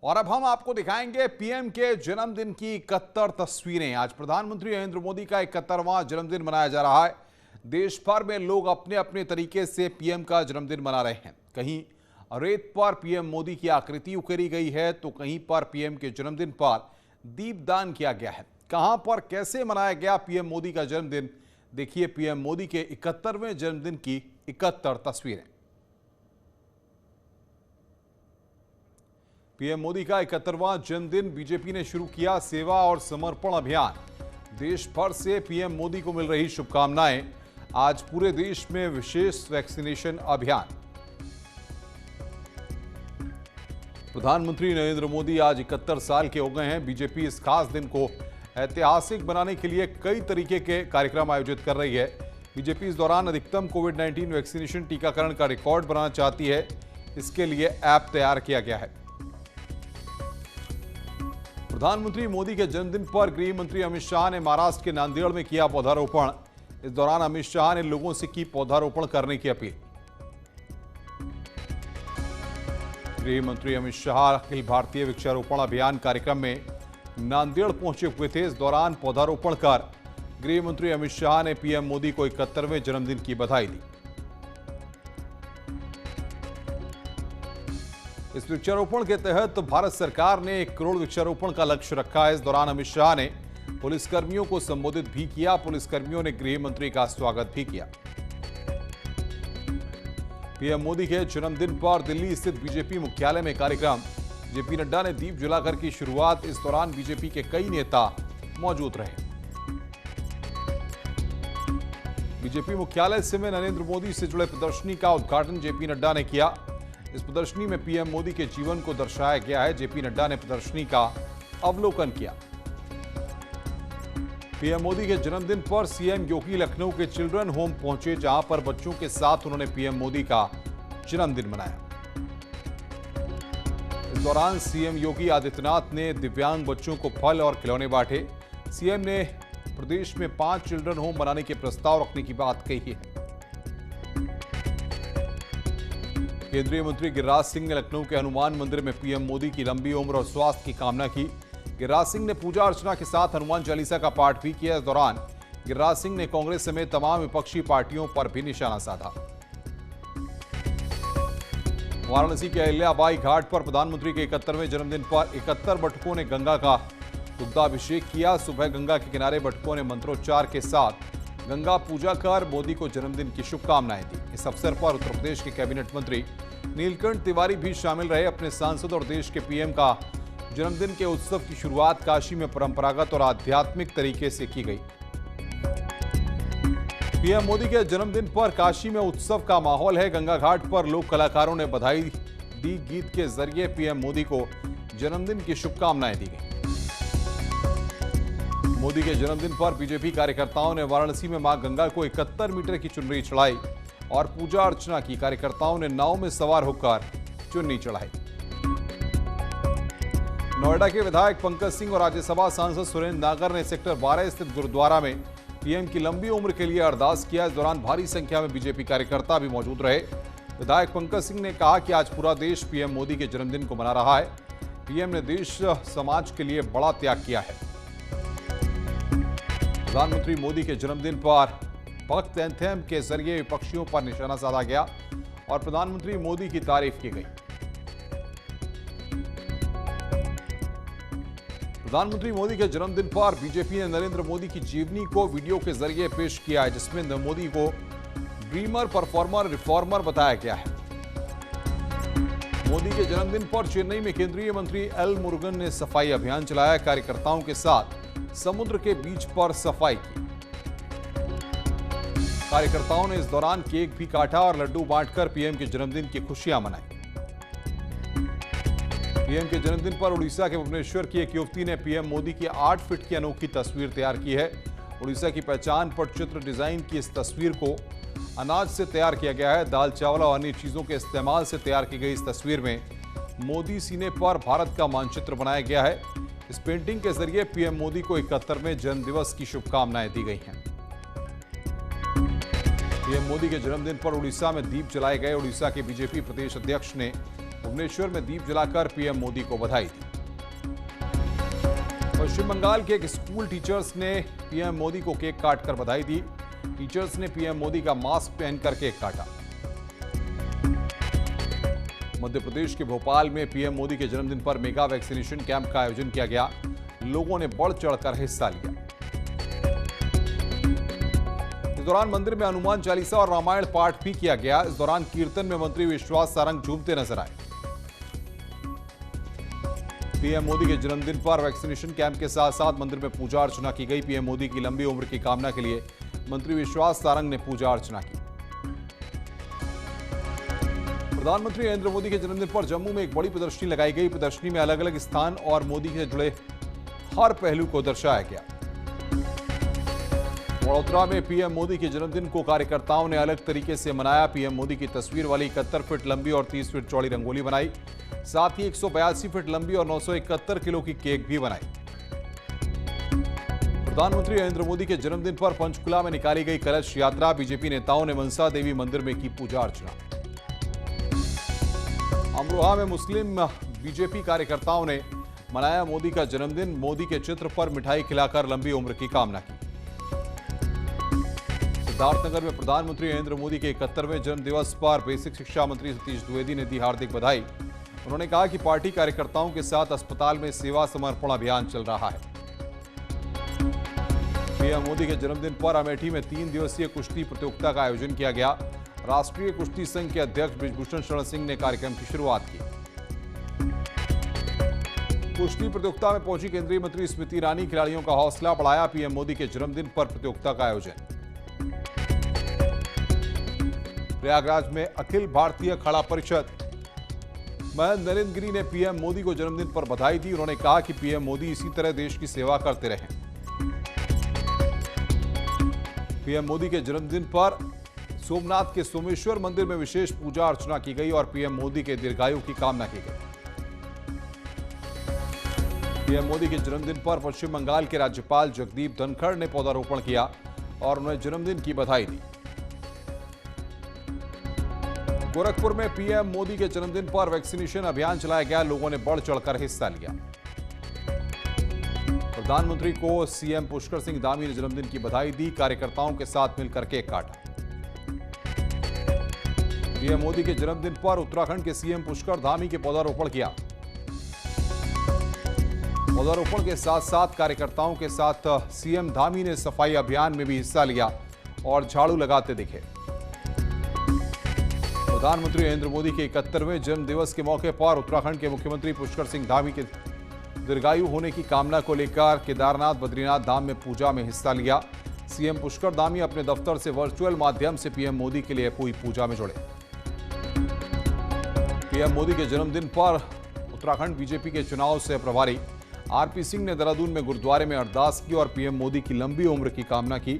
और अब हम आपको दिखाएंगे पीएम के जन्मदिन की 71 तस्वीरें। आज प्रधानमंत्री नरेंद्र मोदी का 71वां जन्मदिन मनाया जा रहा है। देश भर में लोग अपने अपने तरीके से पीएम का जन्मदिन मना रहे हैं। कहीं रेत पर पीएम मोदी की आकृति उकेरी गई है तो कहीं पर पीएम के जन्मदिन पर दीपदान किया गया है। कहां पर कैसे मनाया गया पीएम मोदी का जन्मदिन, देखिए पीएम मोदी के 71वें जन्मदिन की 71 तस्वीरें। पीएम मोदी का 71वां जन्मदिन बीजेपी ने शुरू किया सेवा और समर्पण अभियान। देश भर से पीएम मोदी को मिल रही शुभकामनाएं। आज पूरे देश में विशेष वैक्सीनेशन अभियान। प्रधानमंत्री नरेंद्र मोदी आज 71 साल के हो गए हैं। बीजेपी इस खास दिन को ऐतिहासिक बनाने के लिए कई तरीके के कार्यक्रम आयोजित कर रही है। बीजेपी इस दौरान अधिकतम कोविड-19 वैक्सीनेशन टीकाकरण का रिकॉर्ड बनाना चाहती है। इसके लिए ऐप तैयार किया गया है। प्रधानमंत्री मोदी के जन्मदिन पर गृह मंत्री अमित शाह ने महाराष्ट्र के नांदेड़ में किया पौधारोपण। इस दौरान अमित शाह ने लोगों से की पौधारोपण करने की अपील। गृह मंत्री अमित शाह अखिल भारतीय वृक्षारोपण अभियान कार्यक्रम में नांदेड़ पहुंचे हुए थे। इस दौरान पौधारोपण कर गृह मंत्री अमित शाह ने पीएम मोदी को 71वें जन्मदिन की बधाई दी। इस वृक्षारोपण के तहत भारत सरकार ने 1 करोड़ वृक्षारोपण का लक्ष्य रखा है। इस दौरान अमित शाह ने पुलिसकर्मियों को संबोधित भी किया। पुलिसकर्मियों ने गृह मंत्री का स्वागत भी किया। पीएम मोदी के जन्मदिन पर दिल्ली स्थित बीजेपी मुख्यालय में कार्यक्रम। जेपी नड्डा ने दीप जलाकर की शुरुआत। इस दौरान बीजेपी के कई नेता मौजूद रहे। बीजेपी मुख्यालय से में नरेंद्र मोदी से जुड़े प्रदर्शनी का उद्घाटन जेपी नड्डा ने किया। इस प्रदर्शनी में पीएम मोदी के जीवन को दर्शाया गया है। जेपी नड्डा ने प्रदर्शनी का अवलोकन किया। पीएम मोदी के जन्मदिन पर सीएम योगी लखनऊ के चिल्ड्रन होम पहुंचे, जहां पर बच्चों के साथ उन्होंने पीएम मोदी का जन्मदिन मनाया। इस दौरान सीएम योगी आदित्यनाथ ने दिव्यांग बच्चों को फल और खिलौने बांटे। सीएम ने प्रदेश में 5 चिल्ड्रन होम बनाने के प्रस्ताव रखने की बात कही है। केंद्रीय मंत्री गिरिराज सिंह ने लखनऊ के हनुमान मंदिर में पीएम मोदी की लंबी उम्र और स्वास्थ्य की कामना की। गिरिराज सिंह ने पूजा अर्चना के साथ हनुमान चालीसा का पाठ भी किया। इस दौरान गिरिराज सिंह ने कांग्रेस समेत तमाम विपक्षी पार्टियों पर भी निशाना साधा। वाराणसी के अहिल्याबाई घाट पर प्रधानमंत्री के 71वें जन्मदिन पर 71 बटुकों ने गंगा का दुग्धाभिषेक किया। सुबह गंगा के किनारे बटुकों ने मंत्रोच्चार के साथ गंगा पूजा कर मोदी को जन्मदिन की शुभकामनाएं दी। इस अवसर पर उत्तर प्रदेश के कैबिनेट मंत्री नीलकंठ तिवारी भी शामिल रहे। अपने सांसद और देश के पीएम का जन्मदिन के उत्सव की शुरुआत काशी में परंपरागत और आध्यात्मिक तरीके से की गई। पीएम मोदी के जन्मदिन पर काशी में उत्सव का माहौल है। गंगा घाट पर लोक कलाकारों ने बधाई दी। गीत के जरिए पीएम मोदी को जन्मदिन की शुभकामनाएं दी गई। मोदी के जन्मदिन पर बीजेपी कार्यकर्ताओं ने वाराणसी में मां गंगा को 71 मीटर की चुनरी चढ़ाई और पूजा अर्चना की। कार्यकर्ताओं ने नाव में सवार होकर चुन्नी चढ़ाई। नोएडा के विधायक पंकज सिंह और राज्यसभा सांसद सुरेंद्र नागर ने सेक्टर 12 स्थित गुरुद्वारा में पीएम की लंबी उम्र के लिए अरदास किया। इस दौरान भारी संख्या में बीजेपी कार्यकर्ता भी मौजूद रहे। विधायक पंकज सिंह ने कहा कि आज पूरा देश पीएम मोदी के जन्मदिन को मना रहा है। पीएम ने देश समाज के लिए बड़ा त्याग किया है। प्रधानमंत्री मोदी के जन्मदिन पर भक्त एंथम के जरिए विपक्षियों पर निशाना साधा गया और प्रधानमंत्री मोदी की तारीफ की गई। प्रधानमंत्री मोदी के जन्मदिन पर बीजेपी ने नरेंद्र मोदी की जीवनी को वीडियो के जरिए पेश किया है, जिसमें मोदी को ड्रीमर, परफॉर्मर, रिफॉर्मर बताया गया है। मोदी के जन्मदिन पर चेन्नई में केंद्रीय मंत्री एल मुरुगन ने सफाई अभियान चलाया। कार्यकर्ताओं के साथ समुद्र के बीच पर सफाई की। कार्यकर्ताओं ने इस दौरान केक भी काटा और लड्डू बांटकर पीएम के जन्मदिन की खुशियां मनाई। पीएम के जन्मदिन पर उड़ीसा के भुवनेश्वर की एक युवती ने पीएम मोदी की 8 फीट की अनोखी तस्वीर तैयार की है। उड़ीसा की पहचान पटचित्र डिजाइन की इस तस्वीर को अनाज से तैयार किया गया है। दाल, चावल और अन्य चीजों के इस्तेमाल से तैयार की गई इस तस्वीर में मोदी सीने पर भारत का मानचित्र बनाया गया है। इस पेंटिंग के जरिए पीएम मोदी को 71वें जन्मदिवस की शुभकामनाएं दी गई हैं। पीएम मोदी के जन्मदिन पर उड़ीसा में दीप जलाए गए। उड़ीसा के बीजेपी प्रदेश अध्यक्ष ने भुवनेश्वर में दीप जलाकर पीएम मोदी को बधाई दी। पश्चिम बंगाल के एक स्कूल टीचर्स ने पीएम मोदी को केक काटकर बधाई दी। टीचर्स ने पीएम मोदी का मास्क पहनकर केक काटा। मध्य प्रदेश के भोपाल में पीएम मोदी के जन्मदिन पर मेगा वैक्सीनेशन कैंप का आयोजन किया गया। लोगों ने बढ़ चढ़कर हिस्सा लिया। इस दौरान मंदिर में हनुमान चालीसा और रामायण पाठ भी किया गया। इस दौरान कीर्तन में मंत्री विश्वास सारंग झूमते नजर आए। पीएम मोदी के जन्मदिन पर वैक्सीनेशन कैंप के साथ साथ मंदिर में पूजा अर्चना की गई। पीएम मोदी की लंबी उम्र की कामना के लिए मंत्री विश्वास सारंग ने पूजा अर्चना की। प्रधानमंत्री नरेंद्र मोदी के जन्मदिन पर जम्मू में एक बड़ी प्रदर्शनी लगाई गई। प्रदर्शनी में अलग अलग स्थान और मोदी से जुड़े हर पहलू को दर्शाया गया। वडोदरा में पीएम मोदी के जन्मदिन को कार्यकर्ताओं ने अलग तरीके से मनाया। पीएम मोदी की तस्वीर वाली 71 फीट लंबी और 30 फीट चौड़ी रंगोली बनाई। साथ ही 182 फीट लंबी और 971 किलो की केक भी बनाई। प्रधानमंत्री नरेंद्र मोदी के जन्मदिन पर पंचकुला में निकाली गई कलश यात्रा। बीजेपी नेताओं ने मनसा देवी मंदिर में की पूजा अर्चना। अमरोहा में मुस्लिम बीजेपी कार्यकर्ताओं ने मनाया मोदी का जन्मदिन। मोदी के चित्र पर मिठाई खिलाकर लंबी उम्र की कामना की। सिद्धार्थनगर में प्रधानमंत्री नरेंद्र मोदी के 71वें जन्मदिवस पर बेसिक शिक्षा मंत्री सतीश द्विवेदी ने दी हार्दिक बधाई। उन्होंने कहा कि पार्टी कार्यकर्ताओं के साथ अस्पताल में सेवा समर्पण अभियान चल रहा है। पीएम मोदी के जन्मदिन पर अमेठी में 3 दिवसीय कुश्ती प्रतियोगिता का आयोजन किया गया। राष्ट्रीय कुश्ती संघ के अध्यक्ष बृजभूषण शरण सिंह ने कार्यक्रम की शुरुआत की। कुश्ती प्रतियोगिता में पहुंची केंद्रीय मंत्री स्मृति ईरानी खिलाड़ियों का हौसला बढ़ाया। पीएम मोदी के जन्मदिन पर प्रतियोगिता का आयोजन। प्रयागराज में अखिल भारतीय खड़ा परिषद महेंद्र नरेंद्र गिरी ने पीएम मोदी को जन्मदिन पर बधाई दी। उन्होंने कहा कि पीएम मोदी इसी तरह देश की सेवा करते रहें। पीएम मोदी के जन्मदिन पर सोमनाथ के सोमेश्वर मंदिर में विशेष पूजा अर्चना की गई और पीएम मोदी के दीर्घायु की कामना की गई। पीएम मोदी के जन्मदिन पर पश्चिम बंगाल के राज्यपाल जगदीप धनखड़ ने पौधारोपण किया और उन्हें जन्मदिन की बधाई दी। गोरखपुर में पीएम मोदी के जन्मदिन पर वैक्सीनेशन अभियान चलाया गया। लोगों ने बढ़ चढ़कर हिस्सा लिया। प्रधानमंत्री को सीएम पुष्कर सिंह धामी ने जन्मदिन की बधाई दी। कार्यकर्ताओं के साथ मिलकर केक काटा। पीएम मोदी के जन्मदिन पर उत्तराखंड के सीएम पुष्कर धामी के पौधारोपण किया। पौधारोपण के साथ साथ कार्यकर्ताओं के साथ सीएम धामी ने सफाई अभियान में भी हिस्सा लिया और झाड़ू लगाते दिखे। प्रधानमंत्री नरेंद्र मोदी के 71वें जन्मदिवस के मौके पर उत्तराखंड के मुख्यमंत्री पुष्कर सिंह धामी के दीर्घायु होने की कामना को लेकर केदारनाथ बद्रीनाथ धाम में पूजा में हिस्सा लिया। सीएम पुष्कर धामी अपने दफ्तर से वर्चुअल माध्यम से पीएम मोदी के लिए हुई पूजा में जुड़े। पीएम मोदी के जन्मदिन पर उत्तराखंड बीजेपी के चुनाव से प्रभारी आरपी सिंह ने देहरादून में गुरुद्वारे में अरदास की और पीएम मोदी की लंबी उम्र की कामना की।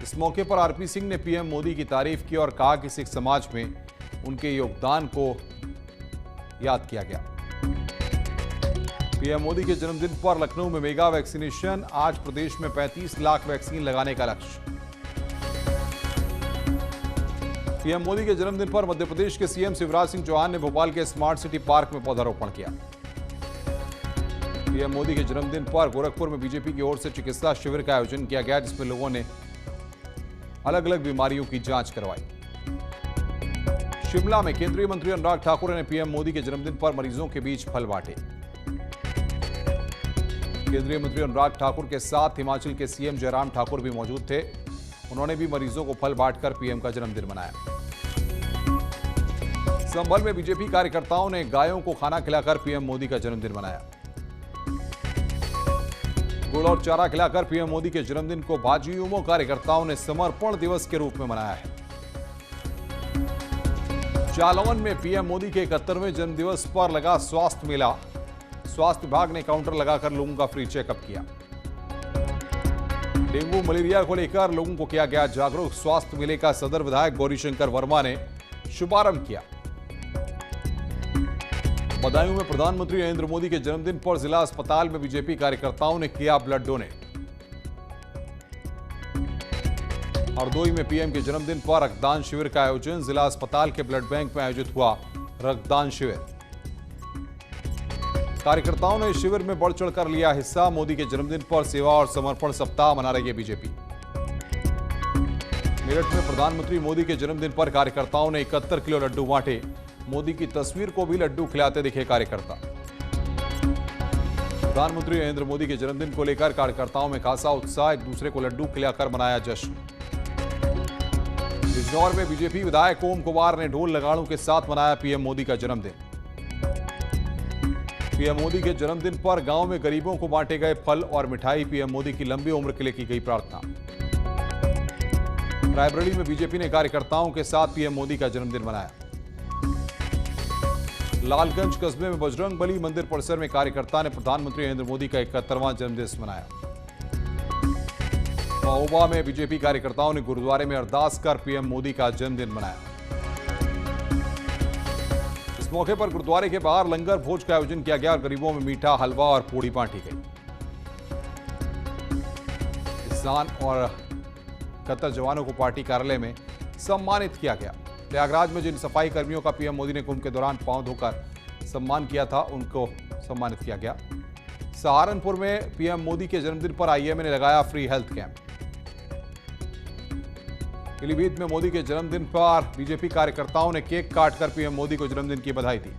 इस मौके पर आरपी सिंह ने पीएम मोदी की तारीफ की और कहा कि सिख समाज में उनके योगदान को याद किया गया। पीएम मोदी के जन्मदिन पर लखनऊ में मेगा वैक्सीनेशन। आज प्रदेश में 35 लाख वैक्सीन लगाने का लक्ष्य। पीएम मोदी के जन्मदिन पर मध्य प्रदेश के सीएम शिवराज सिंह चौहान ने भोपाल के स्मार्ट सिटी पार्क में पौधारोपण किया। पीएम मोदी के जन्मदिन पर गोरखपुर में बीजेपी की ओर से चिकित्सा शिविर का आयोजन किया गया, जिसमें लोगों ने अलग अलग बीमारियों की जांच करवाई। शिमला में केंद्रीय मंत्री अनुराग ठाकुर ने पीएम मोदी के जन्मदिन पर मरीजों के बीच फल बांटे। केंद्रीय मंत्री अनुराग ठाकुर के साथ हिमाचल के सीएम जयराम ठाकुर भी मौजूद थे। उन्होंने भी मरीजों को फल बांटकर पीएम का जन्मदिन मनाया। संभल में बीजेपी कार्यकर्ताओं ने गायों को खाना खिलाकर पीएम मोदी का जन्मदिन मनाया। गुड़ और चारा खिलाकर पीएम मोदी के जन्मदिन को भाजयुमो कार्यकर्ताओं ने समर्पण दिवस के रूप में मनाया है। जालौन में पीएम मोदी के 71वें जन्मदिवस पर लगा स्वास्थ्य मेला। स्वास्थ्य विभाग ने काउंटर लगाकर लोगों का फ्री चेकअप किया। डेंगू मलेरिया को लेकर लोगों को किया गया जागरूक। स्वास्थ्य मेले का सदर विधायक गौरीशंकर वर्मा ने शुभारंभ किया। बदायूं में प्रधानमंत्री नरेंद्र मोदी के जन्मदिन पर जिला अस्पताल में बीजेपी कार्यकर्ताओं ने किया ब्लड डोनेट। हरदोई में पीएम के जन्मदिन पर रक्तदान शिविर का आयोजन। जिला अस्पताल के ब्लड बैंक में आयोजित हुआ रक्तदान शिविर। कार्यकर्ताओं ने शिविर में बढ़ चढ़कर लिया हिस्सा। मोदी के जन्मदिन पर सेवा और समर्पण सप्ताह मना रही है बीजेपी। मेरठ में प्रधानमंत्री मोदी के जन्मदिन पर कार्यकर्ताओं ने 71 किलो लड्डू बांटे। मोदी की तस्वीर को भी लड्डू खिलाते दिखे कार्यकर्ता। प्रधानमंत्री नरेंद्र मोदी के जन्मदिन को लेकर कार्यकर्ताओं में खासा उत्साह, एक दूसरे को लड्डू खिलाकर मनाया जश्न। बिजनौर में बीजेपी विधायक ओम कुमार ने ढोल नगाड़ों के साथ मनाया पीएम मोदी का जन्मदिन। पीएम मोदी के जन्मदिन पर गांव में गरीबों को बांटे गए फल और मिठाई। पीएम मोदी की लंबी उम्र के लिए की गई प्रार्थना। रायबरेली में बीजेपी ने कार्यकर्ताओं के साथ पीएम मोदी का जन्मदिन मनाया। लालगंज कस्बे में बजरंगबली मंदिर परिसर में कार्यकर्ता ने प्रधानमंत्री नरेंद्र मोदी का 71वां जन्मदिन मनाया। महोबा में बीजेपी कार्यकर्ताओं ने गुरुद्वारे में अरदास कर पीएम मोदी का जन्मदिन मनाया। इस मौके पर गुरुद्वारे के बाहर लंगर भोज का आयोजन किया गया और गरीबों में मीठा, हलवा और पूड़ी बांटी गई। किसान और कतर जवानों को पार्टी कार्यालय में सम्मानित किया गया। प्रयागराज में जिन सफाई कर्मियों का पीएम मोदी ने कुंभ के दौरान पांव धोकर सम्मान किया था, उनको सम्मानित किया गया। सहारनपुर में पीएम मोदी के जन्मदिन पर आईएमए ने लगाया फ्री हेल्थ कैंप। पीलीभीत में मोदी के जन्मदिन पर बीजेपी कार्यकर्ताओं ने केक काटकर पीएम मोदी को जन्मदिन की बधाई दी।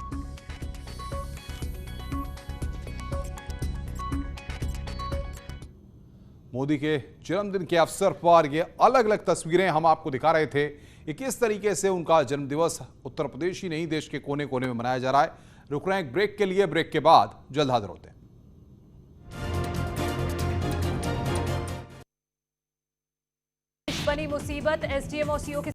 मोदी के जन्मदिन के अवसर पर ये अलग अलग तस्वीरें हम आपको दिखा रहे थे कि किस तरीके से उनका जन्मदिवस उत्तर प्रदेश ही नहीं देश के कोने कोने में मनाया जा रहा है। रुक रहे हैं एक ब्रेक के लिए, ब्रेक के बाद जल्द हाजिर होते हैं। बनी मुसीबत, एसडीएम और सीओ के